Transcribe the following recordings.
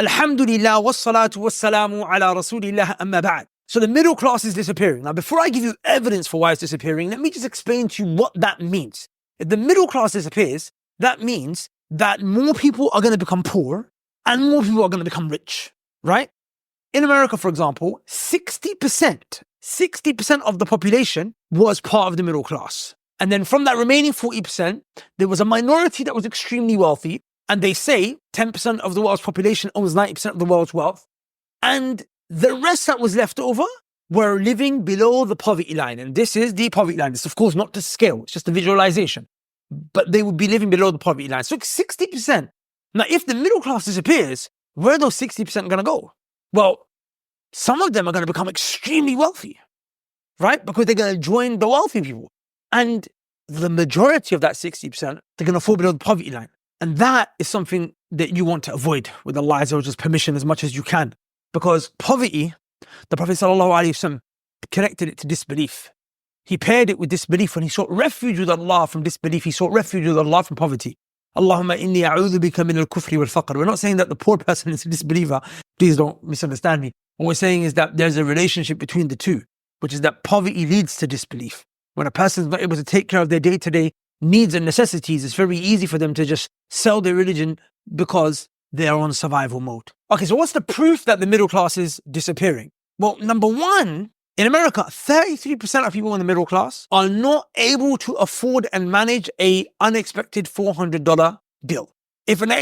Alhamdulillah, wassalatu wassalamu ala rasulillah amma ba'd. So the middle class is disappearing. Now, before I give you evidence for why it's disappearing, let me just explain to you what that means. If the middle class disappears, that means that more people are going to become poor and more people are going to become rich, right? In America, for example, 60% of the population was part of the middle class. And then from that remaining 40%, there was a minority that was extremely wealthy. And they say 10% of the world's population owns 90% of the world's wealth. And the rest that was left over were living below the poverty line. And this is the poverty line. It's of course not to scale. It's just a visualization. But they would be living below the poverty line. So 60%. Now, if the middle class disappears, where are those 60% going to go? Well, some of them are going to become extremely wealthy, right? Because they're going to join the wealthy people. And the majority of that 60%, they're going to fall below the poverty line. And that is something that you want to avoid with Allah's permission as much as you can. Because poverty, the Prophet ﷺ connected it to disbelief. He paired it with disbelief. When he sought refuge with Allah from disbelief, he sought refuge with Allah from poverty. Allahumma inni a'udhu bika min al-kufri wal-faqr. We're not saying that the poor person is a disbeliever. Please don't misunderstand me. What we're saying is that there's a relationship between the two, which is that poverty leads to disbelief. When a person is not able to take care of their day-to-day needs and necessities, it's very easy for them to just sell their religion because they are on survival mode. Okay, so what's the proof that the middle class is disappearing? Well, number one, in America, 33% of people in the middle class are not able to afford and manage an unexpected $400 bill. If an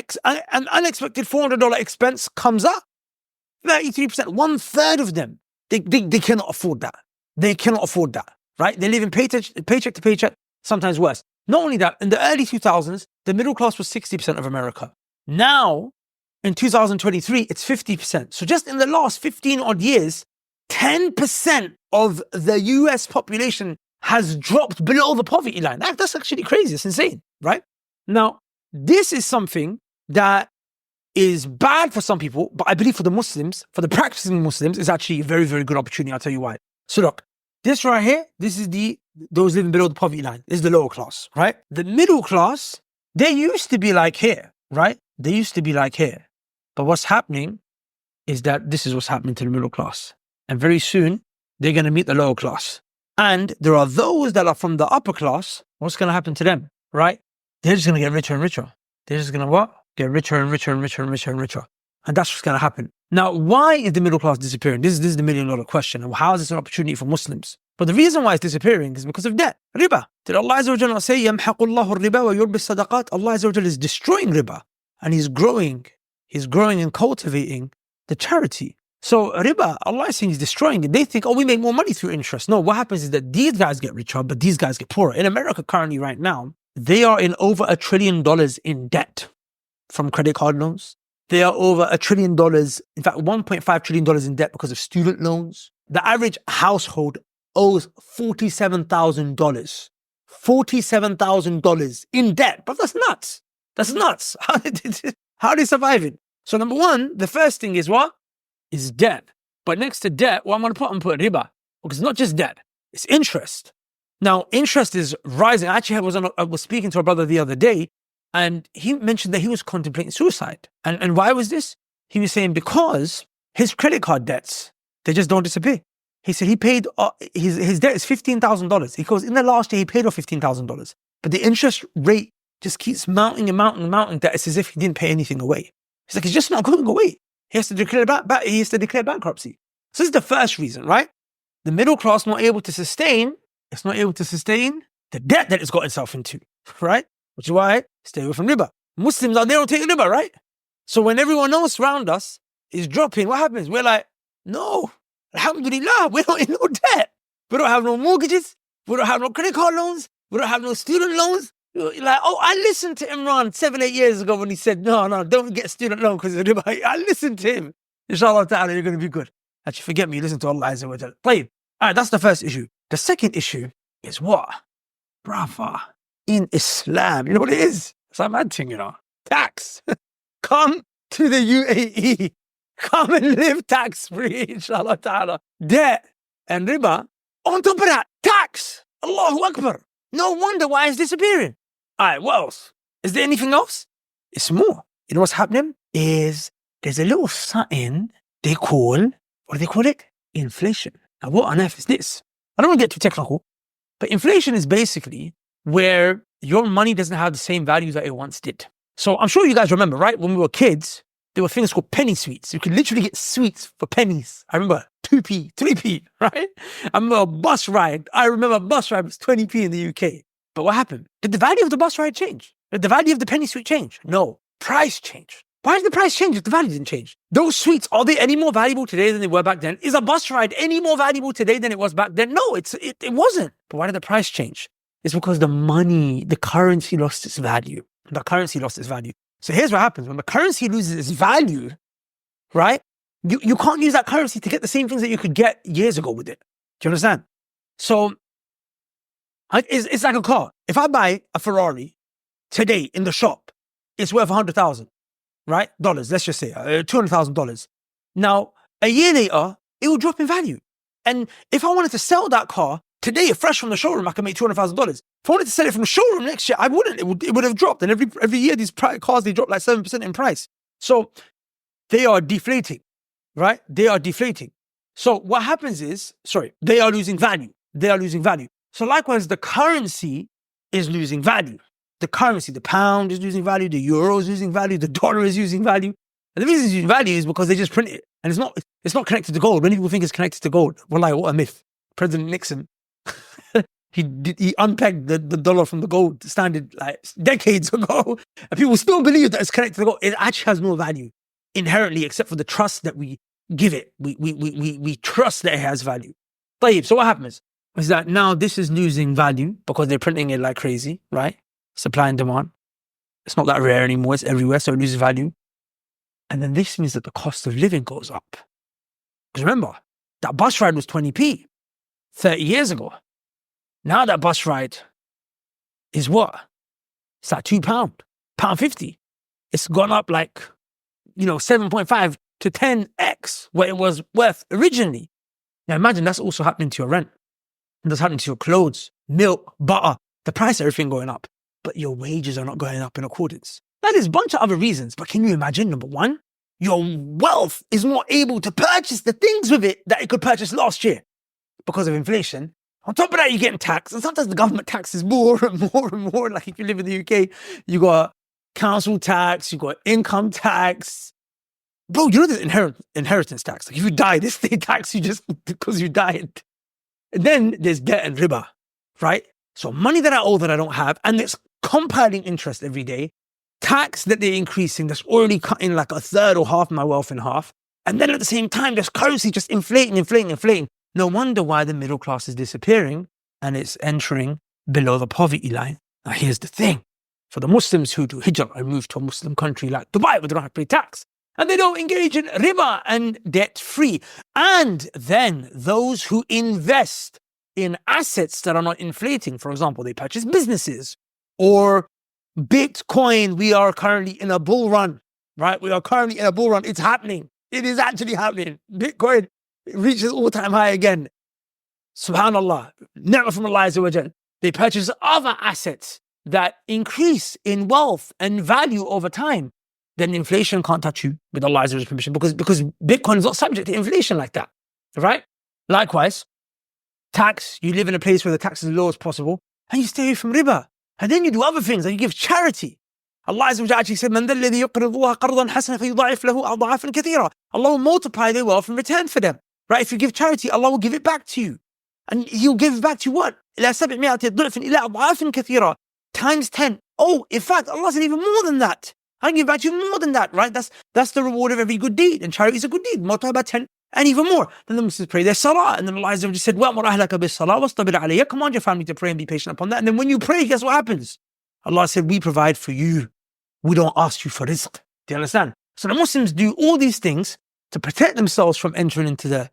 unexpected $400 expense comes up, 33%, 1/3 of them, they cannot afford that. They cannot afford that, right? They live in paycheck to paycheck, sometimes worse. Not only that, in the early 2000s, the middle class was 60% of America. Now, in 2023, it's 50%. So just in the last 15 odd years, 10% of the US population has dropped below the poverty line. That's actually crazy. It's insane, right? Now, this is something that is bad for some people, but I believe for the Muslims, for the practicing Muslims, is actually a very, very good opportunity. I'll tell you why. So look, this right here, this is those living below the poverty line. This is the lower class, right? The middle class, they used to be like here, right? They used to be like here. But what's happening is that this is what's happening to the middle class. And very soon, they're going to meet the lower class. And there are those that are from the upper class. What's going to happen to them, right? They're just going to get richer and richer. They're just going to what? Get richer and richer and richer and richer and richer. And that's what's going to happen. Now, why is the middle class disappearing? This is the $1,000,000 question. And how is this an opportunity for Muslims? But the reason why it's disappearing is because of debt. Riba. Did Allah Azza wa Jalla say, يَمْحَقُ اللَّهُ الرِّبَى وَيُرْبِ الصَّدَقَاتِ? Allah Azza wa Jalla is destroying riba. And He's growing and cultivating the charity. So riba, Allah is saying He's destroying it. They think, we make more money through interest. No, what happens is that these guys get richer, but these guys get poorer. In America currently right now, they are in over $1 trillion in debt from credit card loans. They are over $1 trillion, in fact, $1.5 trillion in debt because of student loans. The average household owes $47,000. $47,000 in debt. But that's nuts. That's nuts. How are they surviving? So number one, the first thing is what? Is debt. But next to debt, what I'm going to put riba. Because it's not just debt. It's interest. Now, interest is rising. Actually, I was speaking to a brother the other day, and he mentioned that he was contemplating suicide. And why was this? He was saying because his credit card debts, they just don't disappear. He said he paid, his debt is $15,000. He goes, in the last year, he paid off $15,000. But the interest rate just keeps mounting and mounting and mounting, that it's as if he didn't pay anything away. He's like, it's just not going away. He has to declare bankruptcy. So this is the first reason, right? The middle class not able to sustain, the debt that it's got itself into, right? Which is why stay away from riba. Muslims they don't take riba, right? So when everyone else around us is dropping, what happens? We're like, no, alhamdulillah, we're not in no debt. We don't have no mortgages. We don't have no credit card loans. We don't have no student loans. You're like, I listened to Imran 7-8 years ago when he said, no, don't get student loan because of riba. I listened to him. Inshallah ta'ala, you're going to be good. Actually, forget me, listen to Allah Azza wa Jalla. All right, that's the first issue. The second issue is what? Brava. In Islam, you know what it is? It's a mad thing, tax. Come to the UAE. Come and live tax-free, inshallah ta'ala. Debt and riba. On top of that, tax. Allahu Akbar. No wonder why it's disappearing. All right, what else? Is there anything else? It's more. You know what's happening? Is there's a little something they call, what do they call it? Inflation. Now, what on earth is this? I don't want to get too technical, but inflation is basically where your money doesn't have the same value that it once did. So I'm sure you guys remember, right? When we were kids, there were things called penny sweets. You could literally get sweets for pennies. I remember 2p, 3p, right? I remember a bus ride. I remember a bus ride was 20p in the UK. But what happened? Did the value of the bus ride change? Did the value of the penny sweet change? No. Price changed. Why did the price change if the value didn't change? Those sweets, are they any more valuable today than they were back then? Is a bus ride any more valuable today than it was back then? No, it wasn't. But why did the price change? It's because the currency lost its value. The currency lost its value. So here's what happens. When the currency loses its value, right, you can't use that currency to get the same things that you could get years ago with it. Do you understand? So it's like a car. If I buy a Ferrari today in the shop, it's worth $100,000, right? Dollars, let's just say $200,000. Now, a year later, it will drop in value. And if I wanted to sell that car today, fresh from the showroom, I can make $200,000. If I wanted to sell it from the showroom next year, I wouldn't. It would have dropped. And every year, these cars, they drop like 7% in price. So they are deflating, right? They are deflating. So what happens is, they are losing value. They are losing value. So likewise, the currency is losing value. The currency, the pound is losing value, the euro is losing value, the dollar is losing value. And the reason it's losing value is because they just print it. And it's not connected to gold. Many people think it's connected to gold. Well, like, what a myth. President Nixon, he unpegged the dollar from the gold standard like decades ago. And people still believe that it's connected to gold. It actually has no value inherently, except for the trust that we give it. We trust that it has value. So what happens is that now this is losing value because they're printing it like crazy, right? Supply and demand. It's not that rare anymore. It's everywhere, so it loses value. And then this means that the cost of living goes up. Because remember, that bus ride was 20p 30 years ago. Now that bus ride is what? It's like £2, £1.50. It's gone up like, 7.5 to 10x what it was worth originally. Now imagine that's also happening to your rent. And that's happening to your clothes, milk, butter, the price of everything going up. But your wages are not going up in accordance. Now, there's a bunch of other reasons, but can you imagine, number one, your wealth is not able to purchase the things with it that it could purchase last year because of inflation. On top of that, you're getting taxed, and sometimes the government taxes more and more and more. Like if you live in the UK, you got council tax, you got income tax. Bro, you know there's inheritance tax. Like if you die, this they tax you just because you died. And then there's debt and riba, right? So money that I owe that I don't have, and it's compounding interest every day, tax that they're increasing that's already cutting like a third or half my wealth in half. And then at the same time, there's currency just inflating. No wonder why the middle class is disappearing and it's entering below the poverty line. Now here's the thing. For the Muslims who do hijrah and move to a Muslim country like Dubai, where they don't have to pay tax, and they don't engage in riba and debt-free. And then those who invest in assets that are not inflating, for example, they purchase businesses or Bitcoin. We are currently in a bull run, right? We are currently in a bull run. It's happening. It is actually happening. Bitcoin reaches all-time high again. Subhanallah. Never from Allah Azza wa Jal. They purchase other assets that increase in wealth and value over time. Then inflation can't touch you with Allah Azza wa Jal's permission because Bitcoin is not subject to inflation like that, right? Likewise, tax, you live in a place where the tax is as low as possible and you stay away from riba. And then you do other things and you give charity. Allah Azza wa Jalla actually said, مَنْ ذَا الَّذِي يُقْرِضُ اللَّهَ قَرْضًا حَسَنًا فَيُضَاعِفْ لَهُ أَضْعَافًا كَثِيرًا. Allah will multiply their wealth in return for them. Right? If you give charity, Allah will give it back to you. And He'll give it back to you what? إِلَى 700 ضِعْفٍ إِلَى أَضْعَافٍ كَثِيرًا. Times 10. Oh, in fact, Allah said even more than that. I can give back to you more than that, right? That's the reward of every good deed. And charity is a good deed. Multiply by 10 and even more. Then the Muslims pray their salah. And then Allah Azza wa Jalla said, وَأْمُرْ أَهْلَكَ بِالصَّلَاةِ وَاصْطَبِرْ عَلَيْهَا. Command your family to pray and be patient upon that. And then when you pray, guess what happens? Allah said, we provide for you. We don't ask you for rizq. Do you understand? So the Muslims do all these things to protect themselves from entering into the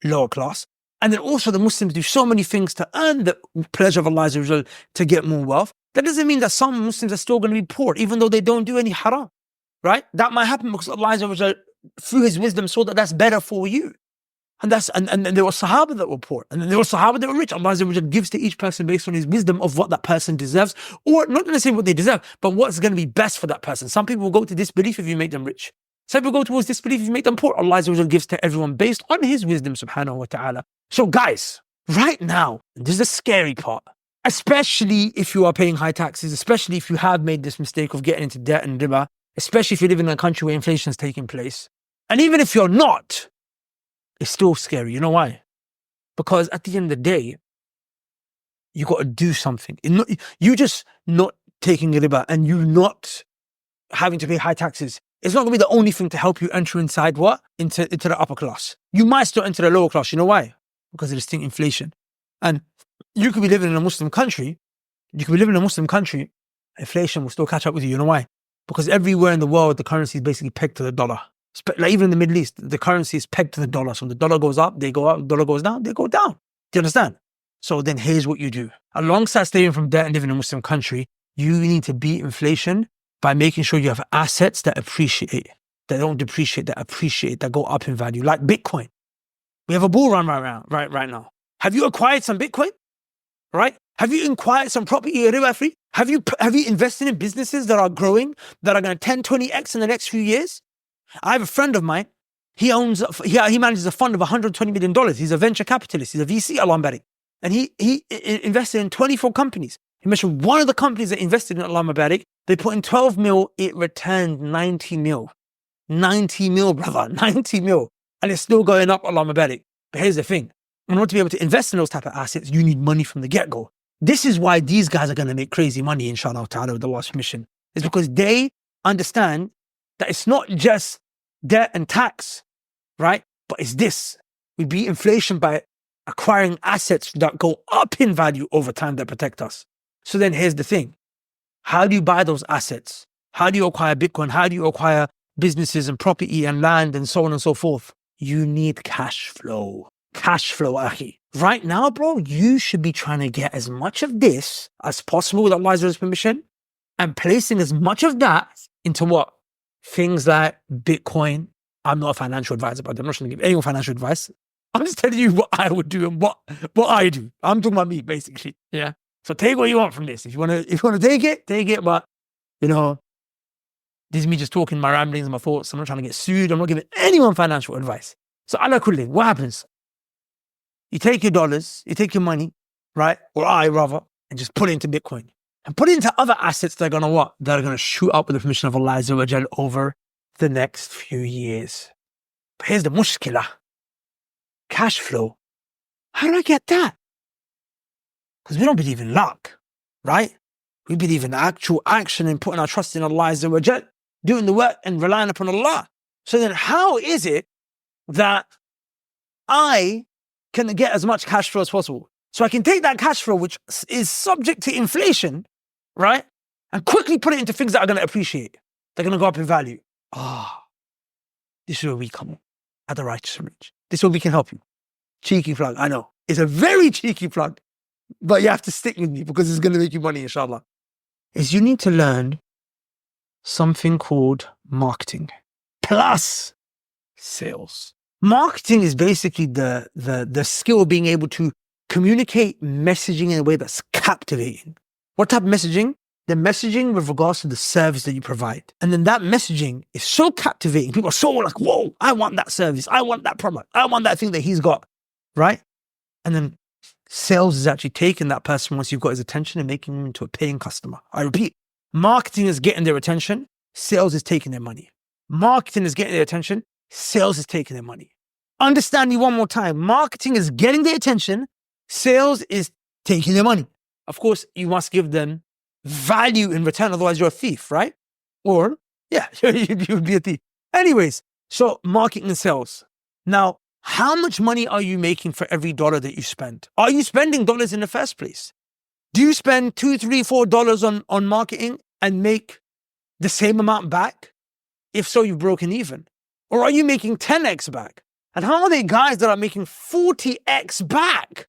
lower class. And then also the Muslims do so many things to earn the pleasure of Allah Azza wa Jalla to get more wealth. That doesn't mean that some Muslims are still going to be poor, even though they don't do any haram, right? That might happen because Allah Azza wa Jalla, through His wisdom, saw that that's better for you. And there were Sahaba that were poor, and then there were Sahaba that were rich. Allah Azza wa Jalla gives to each person based on His wisdom of what that person deserves, or not necessarily what they deserve, but what's going to be best for that person. Some people will go to disbelief if you make them rich. Some people go towards disbelief if you make them poor. Allah Azza wa Jalla gives to everyone based on His wisdom, subhanahu wa ta'ala. So guys, right now, this is the scary part, especially if you are paying high taxes, especially if you have made this mistake of getting into debt and riba, especially if you live in a country where inflation is taking place. And even if you're not, it's still scary. You know why? Because at the end of the day, you got to do something. You just not taking a riba and you not having to pay high taxes. It's not going to be the only thing to help you enter inside what? Into the upper class. You might still enter the lower class. You know why? Because of distinct inflation. And you could be living in a Muslim country. Inflation will still catch up with you. You know why? Because everywhere in the world, the currency is basically pegged to the dollar. Like even in the Middle East, the currency is pegged to the dollar. So when the dollar goes up, they go up. The dollar goes down, they go down. Do you understand? So then here's what you do. Alongside staying from debt and living in a Muslim country, you need to beat inflation by making sure you have assets that appreciate, that don't depreciate, that appreciate, that go up in value, like Bitcoin. We have a bull run right now. Have you acquired some Bitcoin? Right? Have you acquired some property riba free? Have you invested in businesses that are growing, that are going to 10, 20x in the next few years? I have a friend of mine. He manages a fund of $120 million. He's a venture capitalist. He's a VC, Allah Barik. And he invested in 24 companies. He mentioned one of the companies that invested in Allah Barik, they put in 12 mil, it returned 90 mil. 90 mil, brother, 90 mil. And it's still going up, Allah Barik. But here's the thing. In order to be able to invest in those type of assets, you need money from the get-go. This is why these guys are going to make crazy money, inshallah ta'ala, with Allah's permission. It's because they understand that it's not just debt and tax, right? But it's this. We beat inflation by acquiring assets that go up in value over time that protect us. So then here's the thing. How do you buy those assets? How do you acquire Bitcoin? How do you acquire businesses and property and land and so on and so forth? You need cash flow. Cash flow, akhi. Right now, bro, you should be trying to get as much of this as possible with Allah's permission and placing as much of that into what? Things like Bitcoin. I'm not a financial advisor, but I'm not trying to give anyone financial advice. I'm just telling you what I would do and what I do. I'm talking about me, basically. Yeah. So take what you want from this. If you want to take it. But, this is me just talking my ramblings and my thoughts. I'm not trying to get sued. I'm not giving anyone financial advice. So ala kulli, what happens? You take your dollars, you take your money, right? Or I rather, and just put it into Bitcoin. And put it into other assets that are going to what? That are going to shoot up with the permission of Allah Azza wa Jal over the next few years. But here's the mushkilah. Cash flow. How do I get that? Because we don't believe in luck, right? We believe in actual action and putting our trust in Allah Azza wa Jal, doing the work and relying upon Allah. So then how is it that I can get as much cash flow as possible? So I can take that cash flow, which is subject to inflation, right? And quickly put it into things that are going to appreciate. They're going to go up in value. This is where we come at the Righteous Reach. This is where we can help you. Cheeky plug, I know. It's a very cheeky plug, but you have to stick with me because it's going to make you money, inshallah. Is you need to learn something called marketing plus sales. Marketing is basically the skill of being able to communicate messaging in a way that's captivating. What type of messaging? The messaging with regards to the service that you provide. And then that messaging is so captivating. People are so like, whoa, I want that service. I want that product. I want that thing that he's got, right? And then sales is actually taking that person once you've got his attention and making him into a paying customer. I repeat, marketing is getting their attention. Sales is taking their money. Marketing is getting their attention. Sales is taking their money. Understand me one more time. Marketing is getting their attention. Sales is taking their money. Of course, you must give them value in return. Otherwise, you're a thief, right? Or, yeah, you would be a thief. Anyways, so marketing and sales. Now, how much money are you making for every dollar that you spend? Are you spending dollars in the first place? Do you spend $2, $3, $4 on marketing and make the same amount back? If so, you've broken even. Or are you making 10x back? And how are they guys that are making 40x back?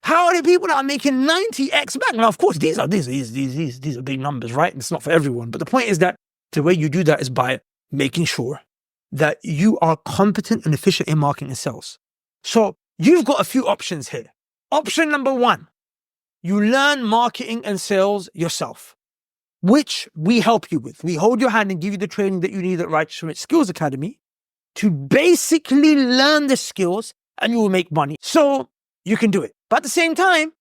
How are the people that are making 90x back? Now, of course, these are big numbers, right? It's not for everyone. But the point is that the way you do that is by making sure that you are competent and efficient in marketing and sales. So you've got a few options here. Option number one, you learn marketing and sales yourself. which we help you with. We hold your hand and give you the training that you need at Righteous Rich Skills Academy to basically learn the skills, and you will make money. So you can do it. But at the same time,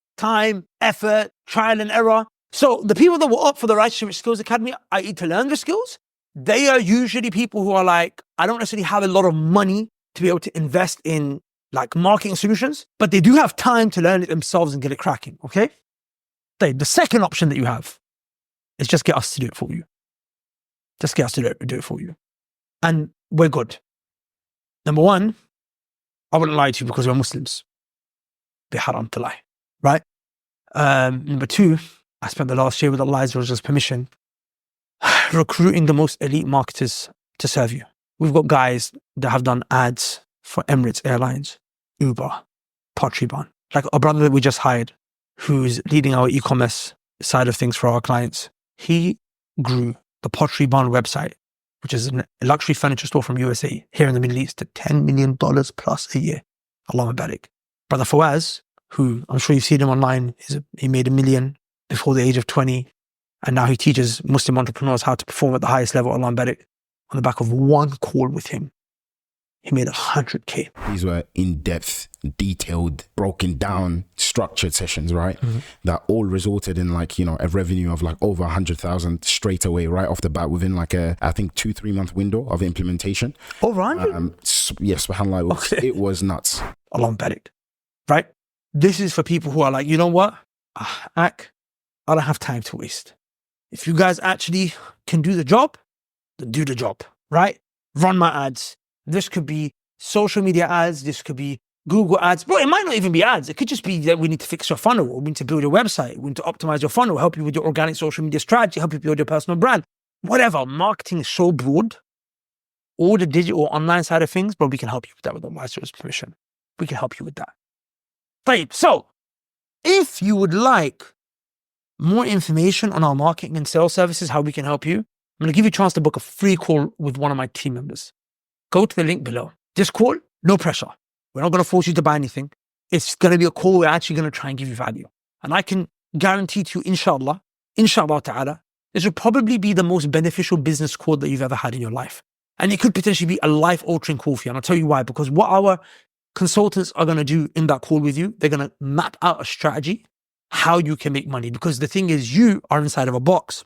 effort, trial and error. So the people that will opt for the Righteous Rich Skills Academy, i.e. to learn the skills, they are usually people who are like, I don't necessarily have a lot of money to be able to invest in like marketing solutions, but they do have time to learn it themselves and get it cracking, okay? The second option that you have is just get us to do it for you. Just get us to do it for you. And we're good. Number one, I wouldn't lie to you because we're Muslims. Be haram to lie, right? Number two, I spent the last year with Allah's permission recruiting the most elite marketers to serve you. We've got guys that have done ads for Emirates Airlines, Uber, Pottery Barn. Like a brother that we just hired who's leading our e-commerce side of things for our clients. He grew the Pottery Barn website, which is a luxury furniture store from USA here in the Middle East, to $10 million plus a year. Allahumma barik. Brother Fawaz, who I'm sure you've seen him online, he made $1 million before the age of 20. And now he teaches Muslim entrepreneurs how to perform at the highest level, Allahumma barik. On the back of one call with him, he made 100K. These were in-depth, detailed, broken down, structured sessions, right? Mm-hmm. That all resulted in like, you know, a revenue of like over 100,000 straight away, right off the bat, within like I think 2-3 month window of implementation. Over 100? Yes, subhanAllah, it was nuts. Allahumma barik. Right? This is for people who are like, you know what? I don't have time to waste. If you guys actually can do the job, then do the job, right? Run my ads. This could be social media ads. This could be Google ads. Bro, it might not even be ads. It could just be that we need to fix your funnel, or we need to build your website. We need to optimize your funnel, help you with your organic social media strategy, help you build your personal brand. Whatever. Marketing is so broad. All the digital online side of things, bro, we can help you with that with Allah's permission. We can help you with that. Right. So if you would like more information on our marketing and sales services, how we can help you, I'm going to give you a chance to book a free call with one of my team members. Go to the link below. This call, no pressure. We're not going to force you to buy anything. It's going to be a call we're actually going to try and give you value. And I can guarantee to you, inshallah ta'ala, this will probably be the most beneficial business call that you've ever had in your life. And it could potentially be a life-altering call for you. And I'll tell you why. Because what our consultants are going to do in that call with you, they're going to map out a strategy, how you can make money. Because the thing is, you are inside of a box,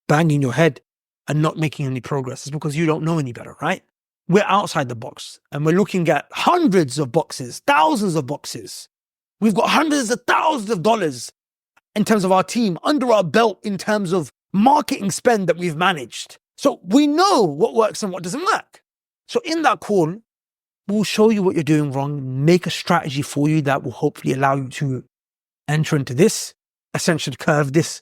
banging your head and not making any progress. It's because you don't know any better, right? We're outside the box and we're looking at hundreds of boxes, thousands of boxes. We've got hundreds of thousands of dollars in terms of our team under our belt in terms of marketing spend that we've managed. So we know what works and what doesn't work. So in that call, we'll show you what you're doing wrong, make a strategy for you that will hopefully allow you to enter into this ascension curve, this,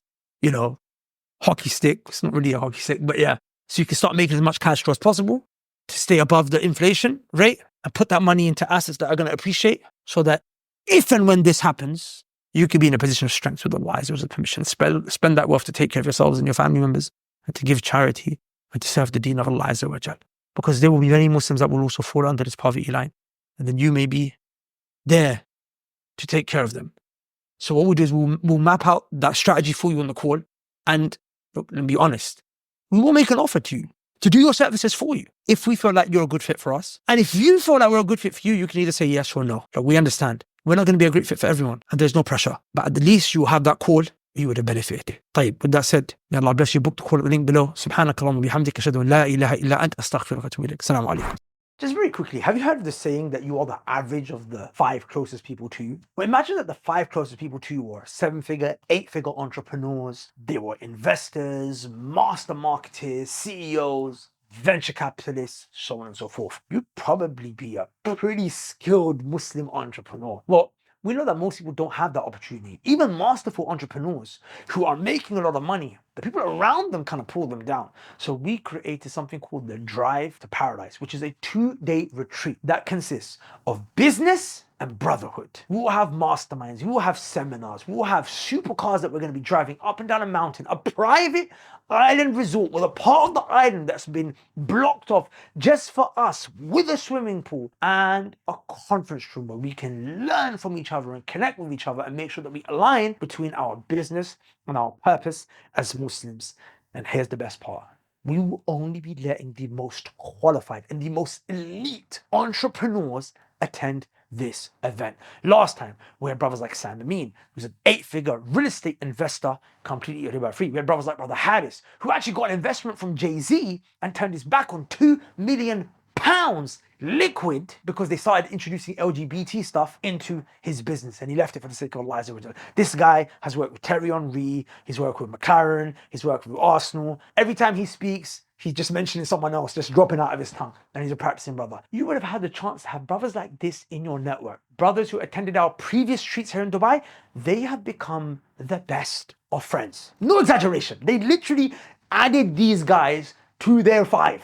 hockey stick. It's not really a hockey stick, but yeah. So you can start making as much cash flow as possible to stay above the inflation rate and put that money into assets that are going to appreciate, so that if and when this happens, you could be in a position of strength with Allah's permission. Spend that wealth to take care of yourselves and your family members, and to give charity and to serve the deen of Allah Azza wa Jal. Because there will be many Muslims that will also fall under this poverty line. And then you may be there to take care of them. So what we'll do is we'll map out that strategy for you on the call. And look, and be honest, we will make an offer to you to do your services for you if we feel like you're a good fit for us. And if you feel like we're a good fit for you, you can either say yes or no. Look, we understand. We're not going to be a great fit for everyone, and there's no pressure. But at the least you will have that call. You would have benefited. طيب, with that said, may Allah bless you. Book the call at the link below. Subhanaka Allahumma bihamdika ashhadu an la ilaha illa anta astaghfiruka wa atubu ilaik. Assalamu alaikum. Just very quickly, have you heard of the saying that you are the average of the 5 closest people to you? Well, imagine that the 5 closest people to you were 7-figure, 8-figure entrepreneurs. They were investors, master marketers, CEOs, venture capitalists, so on and so forth. You'd probably be a pretty skilled Muslim entrepreneur. Well, we know that most people don't have that opportunity. Even masterful entrepreneurs who are making a lot of money, the people around them kind of pull them down. So we created something called the Drive to Paradise, which is a 2-day retreat that consists of business and brotherhood. We will have masterminds, we will have seminars, we will have supercars that we're going to be driving up and down a mountain, a private island resort with a part of the island that's been blocked off just for us, with a swimming pool and a conference room where we can learn from each other and connect with each other and make sure that we align between our business and our purpose as Muslims. And here's the best part. We will only be letting the most qualified and the most elite entrepreneurs attend this event. Last time, we had brothers like Sam Amin, who's an 8-figure real estate investor, completely riba free. We had brothers like Brother Harris, who actually got an investment from Jay-Z and turned his back on £2 million liquid because they started introducing LGBT stuff into his business, and he left it for the sake of Allah. This guy has worked with Terry Henry, he's worked with McLaren, he's worked with Arsenal. Every time he speaks, he's just mentioning someone else, just dropping out of his tongue, and he's a practicing brother. You would have had the chance to have brothers like this in your network. Brothers who attended our previous retreats here in Dubai, they have become the best of friends. No exaggeration. They literally added these guys to their five.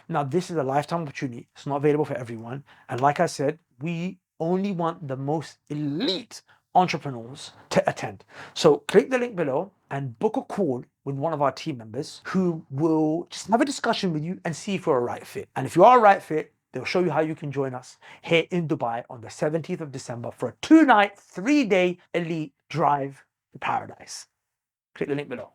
Now, this is a lifetime opportunity. It's not available for everyone. And like I said, we only want the most elite entrepreneurs to attend. So click the link below and book a call with one of our team members who will just have a discussion with you and see if you're a right fit. And if you are a right fit, they'll show you how you can join us here in Dubai on the 17th of December for a 2-night, 3-day elite drive to paradise. Click the link below.